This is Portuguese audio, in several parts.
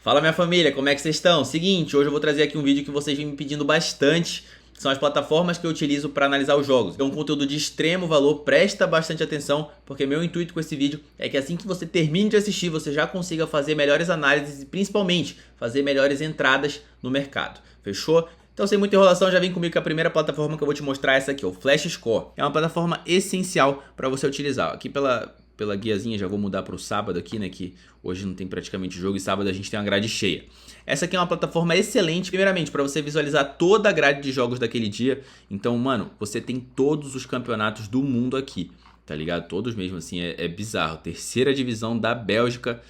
Fala minha família, como é que vocês estão? Seguinte, hoje eu vou trazer aqui um vídeo que vocês vêm me pedindo bastante. São as plataformas que eu utilizo para analisar os jogos. É um conteúdo de extremo valor, presta bastante atenção, porque meu intuito com esse vídeo é que assim que você termine de assistir, você já consiga fazer melhores análises e principalmente fazer melhores entradas no mercado. Fechou? Então, sem muita enrolação, já vem comigo que a primeira plataforma que eu vou te mostrar é essa aqui, o Flash Score. É uma plataforma essencial para você utilizar. Aqui pela guiazinha já vou mudar para o sábado aqui, né, que hoje não tem praticamente jogo e sábado a gente tem uma grade cheia. Essa aqui é uma plataforma excelente, primeiramente, para você visualizar toda a grade de jogos daquele dia. Então, mano, você tem todos os campeonatos do mundo aqui, tá ligado? Todos mesmo, assim, é bizarro. Terceira divisão da Bélgica,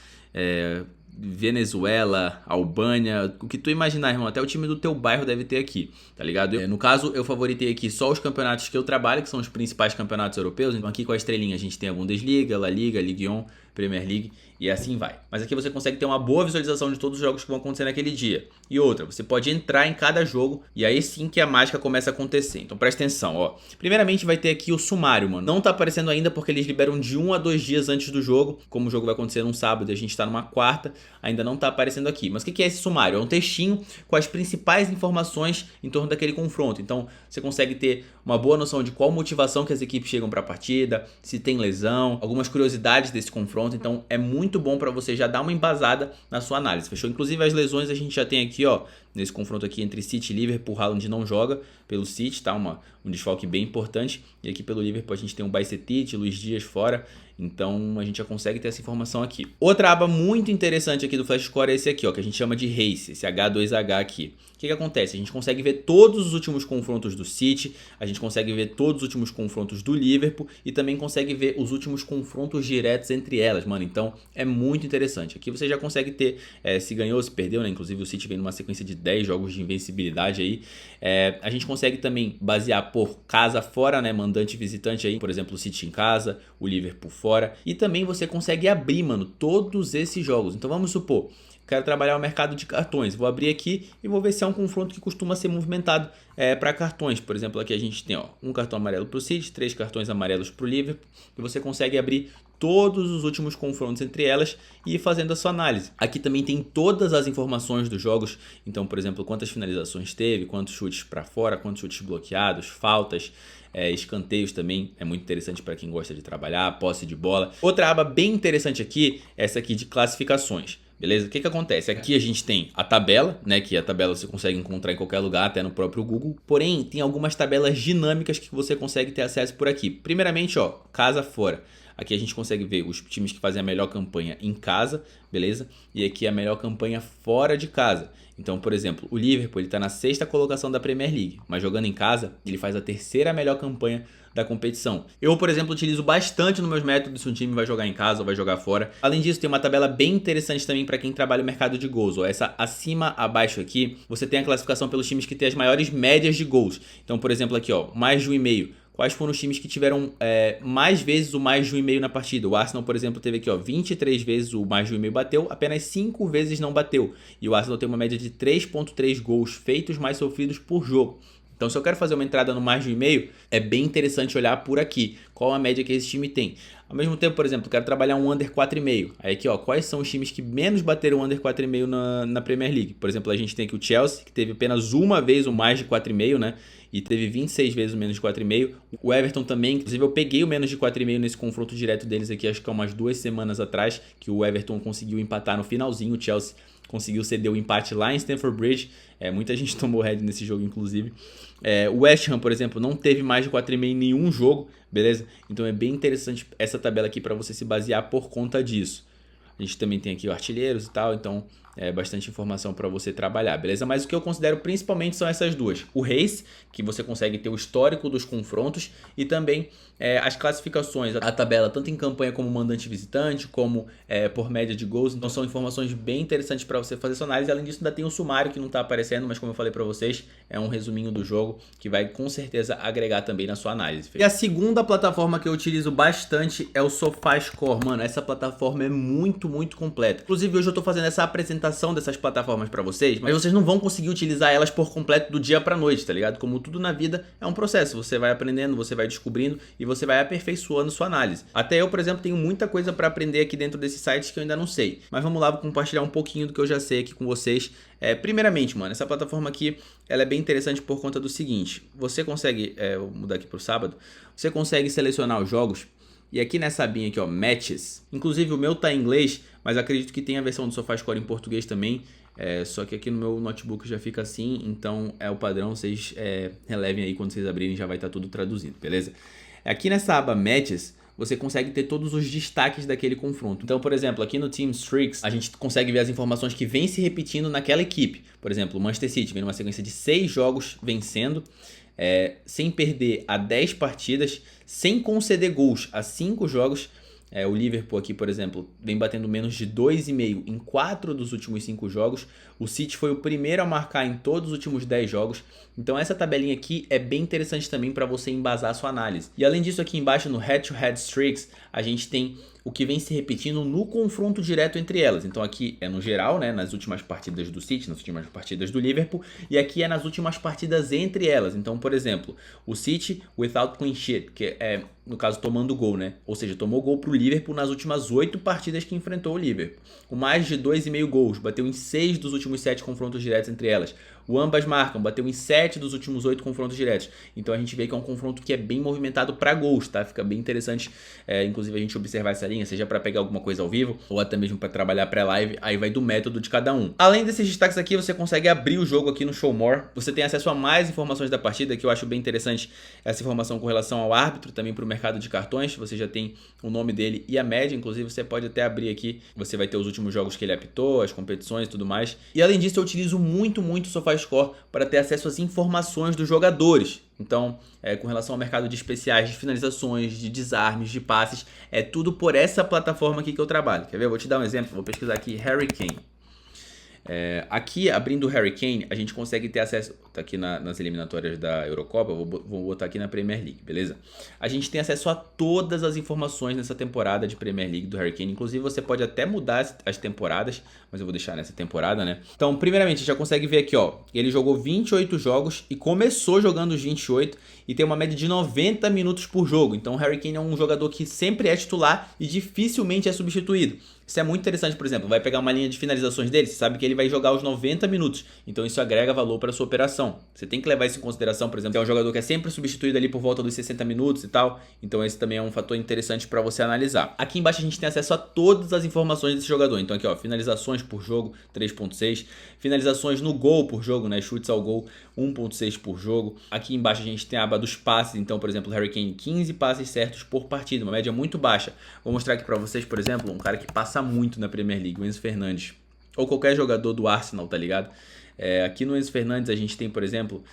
Venezuela, Albânia, o que tu imaginar, irmão, até o time do teu bairro deve ter aqui, tá ligado? No caso, eu favoritei aqui só os campeonatos que eu trabalho, que são os principais campeonatos europeus. Então aqui com a estrelinha a gente tem a Bundesliga, La Liga, Ligue 1, Premier League e assim vai. Mas aqui você consegue ter uma boa visualização de todos os jogos que vão acontecer naquele dia. E outra, você pode entrar em cada jogo e aí sim que a mágica começa a acontecer. Então presta atenção, ó. Primeiramente vai ter aqui o sumário, mano. Não tá aparecendo ainda porque eles liberam de 1 a 2 dias antes do jogo. Como o jogo vai acontecer num sábado e a gente tá numa quarta, ainda não tá aparecendo aqui. Mas o que é esse sumário? É um textinho com as principais informações em torno daquele confronto. Então você consegue ter uma boa noção de qual motivação que as equipes chegam para a partida, se tem lesão, algumas curiosidades desse confronto. Então é muito bom para você já dar uma embasada na sua análise, fechou? Inclusive as lesões a gente já tem aqui, ó, nesse confronto aqui entre City e Liverpool. Haaland não joga pelo City, tá? Um desfalque bem importante. E aqui pelo Liverpool a gente tem o Bajcetic, Luiz Dias fora. Então a gente já consegue ter essa informação aqui. Outra aba muito interessante aqui do Flash Score é esse aqui, ó, que a gente chama de Race, esse H2H aqui. O que acontece? A gente consegue ver todos os últimos confrontos do City, a gente consegue ver todos os últimos confrontos do Liverpool e também consegue ver os últimos confrontos diretos entre elas, mano. Então é muito interessante. Aqui você já consegue ter se ganhou, se perdeu, né? Inclusive o City vem numa sequência de 10 jogos de invencibilidade aí. A gente consegue também basear por casa fora, né? Mandante e visitante aí, por exemplo, o City em casa, o Liverpool fora. E também você consegue abrir, mano, todos esses jogos. Então vamos supor, quero trabalhar o mercado de cartões. Vou abrir aqui e vou ver se é um confronto que costuma ser movimentado para cartões. Por exemplo, aqui a gente tem um cartão amarelo para o City, 3 cartões amarelos para o Liverpool. E você consegue abrir todos os últimos confrontos entre elas e ir fazendo a sua análise. Aqui também tem todas as informações dos jogos. Então, por exemplo, quantas finalizações teve, quantos chutes para fora, quantos chutes bloqueados, faltas, escanteios também. É muito interessante para quem gosta de trabalhar, posse de bola. Outra aba bem interessante aqui, essa aqui de classificações. Beleza? O que acontece? Aqui a gente tem a tabela, né? Que a tabela você consegue encontrar em qualquer lugar, até no próprio Google. Porém, tem algumas tabelas dinâmicas que você consegue ter acesso por aqui. Primeiramente, ó, casa fora. Aqui a gente consegue ver os times que fazem a melhor campanha em casa, beleza? E aqui a melhor campanha fora de casa. Então, por exemplo, o Liverpool ele está na 6ª colocação da Premier League, mas jogando em casa ele faz a 3ª melhor campanha da competição. Eu, por exemplo, utilizo bastante nos meus métodos se um time vai jogar em casa ou vai jogar fora. Além disso, tem uma tabela bem interessante também para quem trabalha o mercado de gols. Ó, essa acima, abaixo aqui, você tem a classificação pelos times que têm as maiores médias de gols. Então, por exemplo, aqui, ó, mais de 1,5. Quais foram os times que tiveram mais vezes o mais de 1,5 na partida? O Arsenal, por exemplo, teve aqui, ó, 23 vezes o mais de 1,5 bateu, apenas 5 vezes não bateu. E o Arsenal tem uma média de 3,3 gols feitos mais sofridos por jogo. Então, se eu quero fazer uma entrada no mais de 1,5, é bem interessante olhar por aqui, qual a média que esse time tem. Ao mesmo tempo, por exemplo, eu quero trabalhar um under 4,5. Aí aqui, ó, quais são os times que menos bateram under 4,5 na Premier League? Por exemplo, a gente tem aqui o Chelsea, que teve apenas uma vez o mais de 4,5, né? E teve 26 vezes o menos de 4,5. O Everton também, inclusive eu peguei o menos de 4,5 nesse confronto direto deles aqui, acho que há umas 2 semanas atrás, que o Everton conseguiu empatar no finalzinho, o Chelsea conseguiu ceder o empate lá em Stamford Bridge. Muita gente tomou head nesse jogo, inclusive. O West Ham, por exemplo, não teve mais de 4,5 em nenhum jogo, beleza? Então é bem interessante essa tabela aqui para você se basear por conta disso. A gente também tem aqui o artilheiros e tal, então bastante informação para você trabalhar, beleza? Mas o que eu considero principalmente são essas duas. O Race, que você consegue ter o histórico dos confrontos, e também as classificações, a tabela tanto em campanha como mandante visitante, como por média de gols. Então são informações bem interessantes para você fazer sua análise. Além disso, ainda tem o sumário que não está aparecendo, mas como eu falei para vocês, é um resuminho do jogo que vai com certeza agregar também na sua análise. E a segunda plataforma que eu utilizo bastante é o SofaScore, mano. Essa plataforma é muito muito completa. Inclusive hoje eu tô fazendo essa apresentação dessas plataformas pra vocês, mas vocês não vão conseguir utilizar elas por completo do dia pra noite, tá ligado? Como tudo na vida é um processo, você vai aprendendo, você vai descobrindo e você vai aperfeiçoando sua análise. Até eu, por exemplo, tenho muita coisa pra aprender aqui dentro desses sites que eu ainda não sei, mas vamos lá, vou compartilhar um pouquinho do que eu já sei aqui com vocês. Primeiramente, mano, essa plataforma aqui, ela é bem interessante por conta do seguinte, você consegue, vou mudar aqui pro sábado, você consegue selecionar os jogos e aqui nessa abinha aqui, ó, Matches, inclusive o meu tá em inglês, mas acredito que tem a versão do SofaScore em português também, só que aqui no meu notebook já fica assim, então é o padrão, vocês relevem aí quando vocês abrirem, já vai estar tudo traduzido, beleza? Aqui nessa aba Matches, você consegue ter todos os destaques daquele confronto. Então, por exemplo, aqui no Team Streaks, a gente consegue ver as informações que vem se repetindo naquela equipe. Por exemplo, o Manchester City vem numa sequência de 6 jogos vencendo, sem perder a 10 partidas, sem conceder gols a 5 jogos. O Liverpool aqui, por exemplo, vem batendo menos de 2,5 em 4 dos últimos 5 jogos. O City foi o primeiro a marcar em todos os últimos 10 jogos. Então essa tabelinha aqui é bem interessante também para você embasar a sua análise. E além disso, aqui embaixo no Head-to-Head Streaks, a gente tem o que vem se repetindo no confronto direto entre elas. Então aqui é no geral, né, nas últimas partidas do City, nas últimas partidas do Liverpool, e aqui é nas últimas partidas entre elas. Então, por exemplo, o City without clean sheet, que é, no caso, tomando gol, né? Ou seja, tomou gol pro Liverpool nas últimas 8 partidas que enfrentou o Liverpool. Com mais de 2,5 gols, bateu em 6 dos últimos 7 confrontos diretos entre elas. O ambas marcam, bateu em 7 dos últimos 8 confrontos diretos. Então a gente vê que é um confronto que é bem movimentado para gols, tá? Fica bem interessante, inclusive a gente observar essa linha, seja para pegar alguma coisa ao vivo ou até mesmo para trabalhar pré-live, aí vai do método de cada um. Além desses destaques aqui, você consegue abrir o jogo aqui no Show More. Você tem acesso a mais informações da partida, que eu acho bem interessante essa informação com relação ao árbitro, também para o mercado de cartões. Você já tem o nome dele e a média, inclusive você pode até abrir aqui, você vai ter os últimos jogos que ele apitou, as competições e tudo mais. E além disso, eu utilizo muito o SofaScore para ter acesso às informações dos jogadores. Então, com relação ao mercado de especiais, de finalizações, de desarmes, de passes, é tudo por essa plataforma aqui que eu trabalho. Quer ver? Eu vou te dar um exemplo, vou pesquisar aqui Harry Kane. Aqui, abrindo o Harry Kane, a gente consegue ter acesso, tá aqui nas eliminatórias da Eurocopa, vou botar aqui na Premier League, beleza? A gente tem acesso a todas as informações nessa temporada de Premier League do Harry Kane, inclusive você pode até mudar as temporadas, mas eu vou deixar nessa temporada, né? Então, primeiramente, já consegue ver aqui, ó, ele jogou 28 jogos e começou jogando os 28 e tem uma média de 90 minutos por jogo, então o Harry Kane é um jogador que sempre é titular e dificilmente é substituído. Isso é muito interessante, por exemplo, vai pegar uma linha de finalizações dele, você sabe que ele vai jogar os 90 minutos, então isso agrega valor para a sua operação. Você tem que levar isso em consideração, por exemplo, que é um jogador que é sempre substituído ali por volta dos 60 minutos e tal, então esse também é um fator interessante para você analisar. Aqui embaixo a gente tem acesso a todas as informações desse jogador, então aqui ó, finalizações por jogo, 3.6, finalizações no gol por jogo, né, chutes ao gol, 1.6 por jogo. Aqui embaixo a gente tem a aba dos passes, então por exemplo, Harry Kane, 15 passes certos por partida, uma média muito baixa. Vou mostrar aqui para vocês, por exemplo, um cara que passa muito na Premier League, o Enzo Fernandes, ou qualquer jogador do Arsenal, tá ligado? Aqui no Enzo Fernandes a gente tem, por exemplo,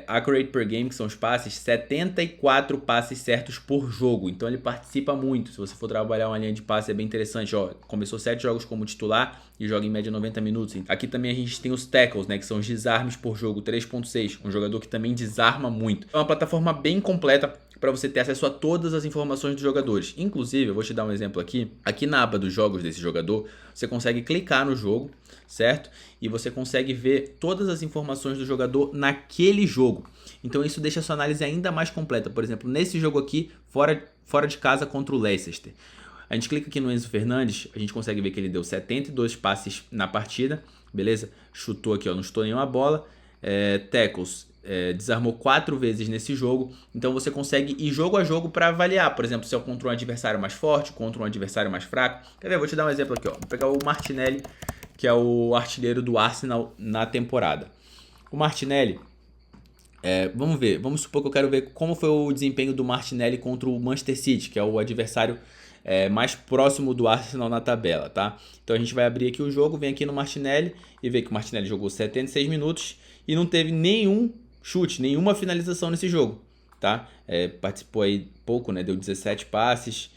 accurate per game, que são os passes, 74 passes certos por jogo, então ele participa muito. Se você for trabalhar uma linha de passe é bem interessante, ó, começou 7 jogos como titular e joga em média 90 minutos. Aqui também a gente tem os tackles, né, que são os desarmes por jogo, 3.6, um jogador que também desarma muito. É uma plataforma bem completa para você ter acesso a todas as informações dos jogadores. Inclusive, eu vou te dar um exemplo aqui. Aqui na aba dos jogos desse jogador, você consegue clicar no jogo, certo? E você consegue ver todas as informações do jogador naquele jogo. Então isso deixa a sua análise ainda mais completa. Por exemplo, nesse jogo aqui, fora de casa contra o Leicester. A gente clica aqui no Enzo Fernandes, a gente consegue ver que ele deu 72 passes na partida, beleza? Chutou aqui, ó, não chutou nenhuma bola. Tackles, desarmou 4 vezes nesse jogo, então você consegue ir jogo a jogo para avaliar, por exemplo, se é contra um adversário mais forte, contra um adversário mais fraco. Quer ver? Vou te dar um exemplo aqui, ó. Vou pegar o Martinelli, que é o artilheiro do Arsenal na temporada. O Martinelli, vamos supor que eu quero ver como foi o desempenho do Martinelli contra o Manchester City, que é o adversário mais próximo do Arsenal na tabela, tá? Então a gente vai abrir aqui o jogo, vem aqui no Martinelli e vê que o Martinelli jogou 76 minutos e não teve nenhum chute, nenhuma finalização nesse jogo, tá? Participou aí pouco, né? Deu 17 passes,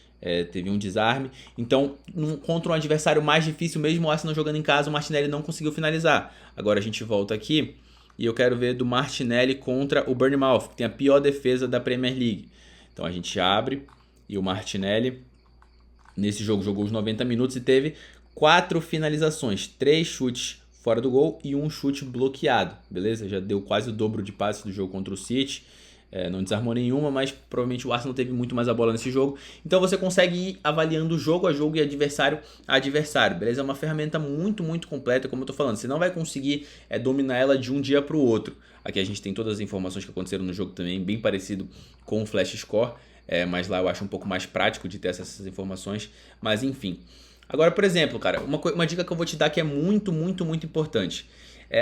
teve um desarme. Então, contra um adversário mais difícil, mesmo o Arsenal jogando em casa, o Martinelli não conseguiu finalizar. Agora a gente volta aqui e eu quero ver do Martinelli contra o Bournemouth, que tem a pior defesa da Premier League. Então a gente abre e o Martinelli nesse jogo jogou os 90 minutos e teve 4 finalizações, 3 chutes fora do gol e um chute bloqueado, beleza? Já deu quase o dobro de passes do jogo contra o City. Não desarmou nenhuma, mas provavelmente o Arsenal teve muito mais a bola nesse jogo. Então você consegue ir avaliando jogo a jogo e adversário a adversário, beleza? É uma ferramenta muito, muito completa, como eu tô falando. Você não vai conseguir dominar ela de um dia para o outro. Aqui a gente tem todas as informações que aconteceram no jogo também, bem parecido com o Flash Score. Mas lá eu acho um pouco mais prático de ter essas informações. Mas enfim. Agora, por exemplo, cara, uma dica que eu vou te dar que é muito, muito, muito importante.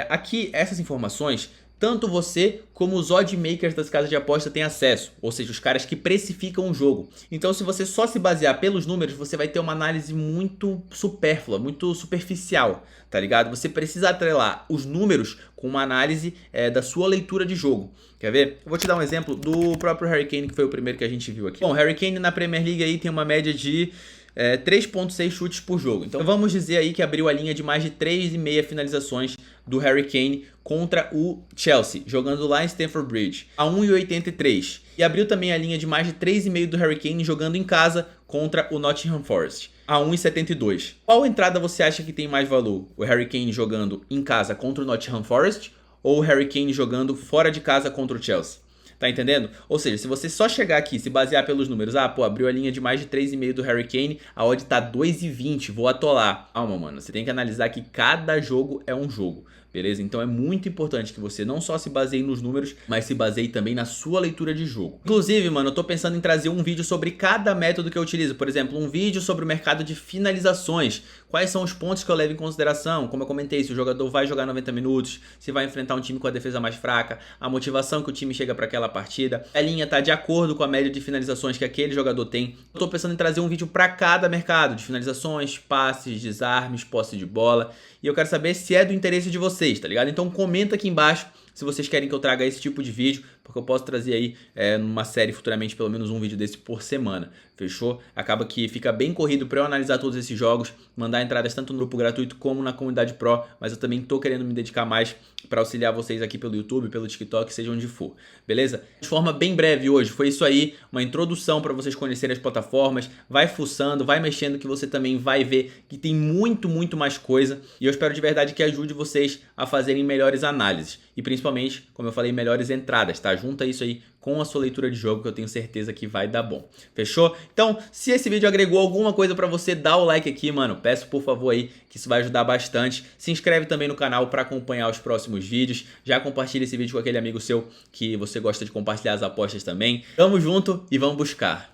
Aqui, essas informações, tanto você como os odd makers das casas de aposta têm acesso, ou seja, os caras que precificam o jogo. Então, se você só se basear pelos números, você vai ter uma análise muito supérflua, muito superficial, tá ligado? Você precisa atrelar os números com uma análise da sua leitura de jogo. Quer ver? Eu vou te dar um exemplo do próprio Harry Kane, que foi o primeiro que a gente viu aqui. Bom, Harry Kane na Premier League aí tem uma média de 3.6 chutes por jogo. Então vamos dizer aí que abriu a linha de mais de 3,5 finalizações do Harry Kane contra o Chelsea, jogando lá em Stamford Bridge, a 1,83. E abriu também a linha de mais de 3,5 do Harry Kane jogando em casa contra o Nottingham Forest, a 1,72. Qual entrada você acha que tem mais valor? O Harry Kane jogando em casa contra o Nottingham Forest ou o Harry Kane jogando fora de casa contra o Chelsea? Tá entendendo? Ou seja, se você só chegar aqui e se basear pelos números, abriu a linha de mais de 3,5 do Harry Kane, a odd tá 2,20, vou atolar. Calma, mano, você tem que analisar que cada jogo é um jogo, beleza? Então é muito importante que você não só se baseie nos números, mas se baseie também na sua leitura de jogo. Inclusive, mano, eu tô pensando em trazer um vídeo sobre cada método que eu utilizo. Por exemplo, um vídeo sobre o mercado de finalizações. Quais são os pontos que eu levo em consideração? Como eu comentei, se o jogador vai jogar 90 minutos, se vai enfrentar um time com a defesa mais fraca, a motivação que o time chega para aquela partida, a linha tá de acordo com a média de finalizações que aquele jogador tem. Eu tô pensando em trazer um vídeo para cada mercado, de finalizações, passes, desarmes, posse de bola. E eu quero saber se é do interesse de vocês, tá ligado? Então comenta aqui embaixo se vocês querem que eu traga esse tipo de vídeo, porque eu posso trazer aí numa série futuramente pelo menos um vídeo desse por semana, fechou? Acaba que fica bem corrido para eu analisar todos esses jogos, mandar entradas tanto no grupo gratuito como na comunidade Pro, mas eu também tô querendo me dedicar mais para auxiliar vocês aqui pelo YouTube, pelo TikTok, seja onde for, beleza? De forma bem breve hoje, foi isso aí, uma introdução para vocês conhecerem as plataformas, vai fuçando, vai mexendo que você também vai ver que tem muito, muito mais coisa, e eu espero de verdade que ajude vocês a fazerem melhores análises, e principalmente, como eu falei, melhores entradas, tá? Junta isso aí com a sua leitura de jogo que eu tenho certeza que vai dar bom. Fechou? Então, se esse vídeo agregou alguma coisa pra você, dá o like aqui, mano. Peço por favor aí, que isso vai ajudar bastante. Se inscreve também no canal pra acompanhar os próximos vídeos. Já compartilha esse vídeo com aquele amigo seu que você gosta de compartilhar as apostas também. Tamo junto e vamos buscar.